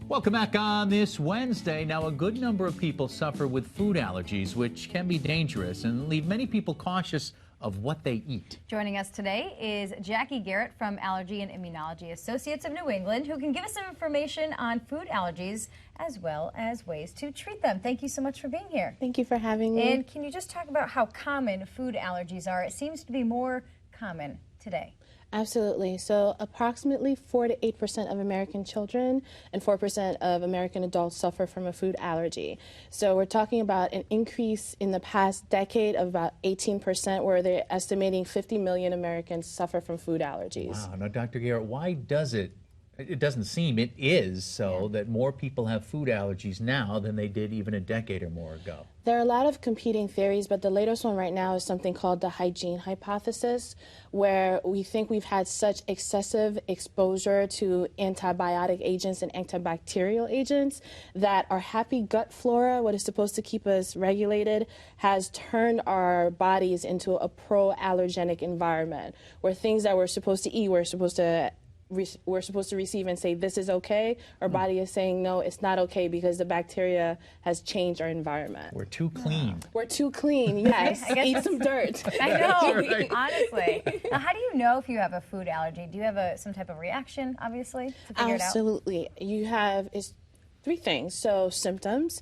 Welcome back on this Wednesday. Now, a good number of people suffer with food allergies, which can be dangerous and leave many people cautious of what they eat. Joining us today is Jackie Garret from Allergy and Immunology Associates of New England, who can give us some information on food allergies as well as ways to treat them. Thank you so much for being here. Thank you for having me. And can you just talk about how common food allergies are? It seems to be more common today. Absolutely. So approximately 4 to 8% of American children and 4% of American adults suffer from a food allergy. So we're talking about an increase in the past decade of about 18%, where they're estimating 50 million Americans suffer from food allergies. Wow. Now, Dr. Garrett, why does it doesn't seem, it is so that more people have food allergies now than they did even a decade or more ago? There are a lot of competing theories, but the latest one right now is something called the hygiene hypothesis, where we think we've had such excessive exposure to antibiotic agents and antibacterial agents that our happy gut flora, what is supposed to keep us regulated, has turned our bodies into a pro-allergenic environment, where things that we're supposed to eat, we're supposed to receive and say, this is okay. Our body is saying, no, it's not okay, because the bacteria has changed our environment. We're too clean. We're too clean, yes. Eat some dirt. I know, right. honestly. Now, how do you know if you have a food allergy? Do you have some type of reaction, obviously, to figure it out? Absolutely. You have three things. So symptoms.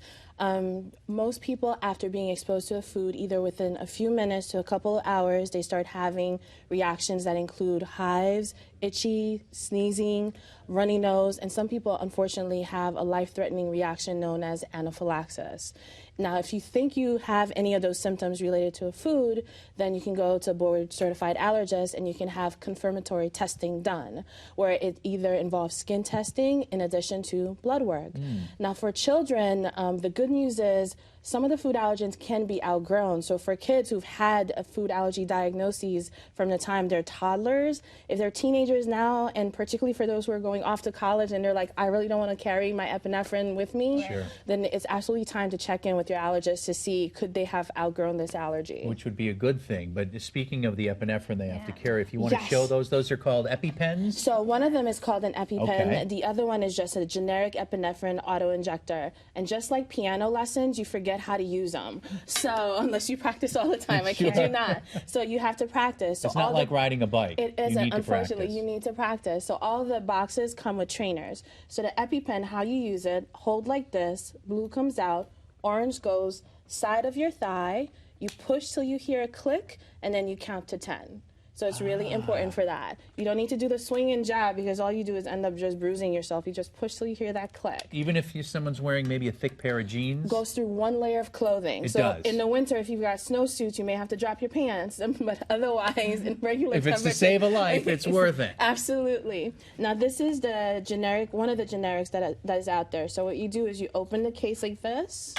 Most people, after being exposed to a food, either within a few minutes to a couple of hours, they start having reactions that include hives, itchy, sneezing, runny nose, and some people unfortunately have a life-threatening reaction known as anaphylaxis. Now, if you think you have any of those symptoms related to a food, then you can go to a board-certified allergist and you can have confirmatory testing done, where it either involves skin testing in addition to blood work. Now, for children, the good news is some of the food allergens can be outgrown. So for kids who've had a food allergy diagnoses from the time they're toddlers, if they're teenagers now, and particularly for those who are going off to college and they're like, I really don't want to carry my epinephrine with me, then it's absolutely time to check in with your allergist to see, could they have outgrown this allergy? Which would be a good thing. But speaking of the epinephrine they have to carry, if you want to show those are called EpiPens? So one of them is called an EpiPen. Okay. The other one is just a generic epinephrine auto-injector. And just like piano lessons, you forget how to use them. So unless you practice all the time, I kid you not. So you have to practice. So it's not like riding a bike. It isn't, unfortunately. You need to practice. So all the boxes come with trainers. So the EpiPen, how you use it, hold like this, blue comes out, orange goes side of your thigh, you push till you hear a click, and then you count to 10. So it's really important for that. You don't need to do the swing and jab, because all you do is end up just bruising yourself. You just push till you hear that click. Even if someone's wearing maybe a thick pair of jeans? Goes through one layer of clothing. It so does. In the winter, if you've got snowsuits, you may have to drop your pants, but otherwise, in regular if it's to save a life, it's worth it. Absolutely. Now, this is the generic, one of the generics that is out there. So what you do is you open the case like this,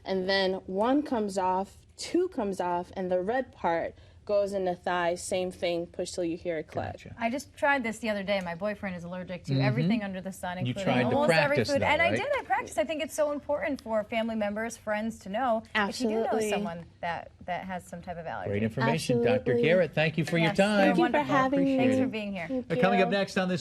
and then one comes off, two comes off, and the red part goes in the thigh, same thing, push till you hear a click. Gotcha. I just tried this the other day. My boyfriend is allergic to everything under the sun, including almost every food. Though, and right? I did. I practiced. I think it's so important for family members, friends to know if you do know someone that has some type of allergy. Great information. Absolutely. Dr. Garrett, thank you for your time. Thank you for having me. Thanks for being here. Coming up next on this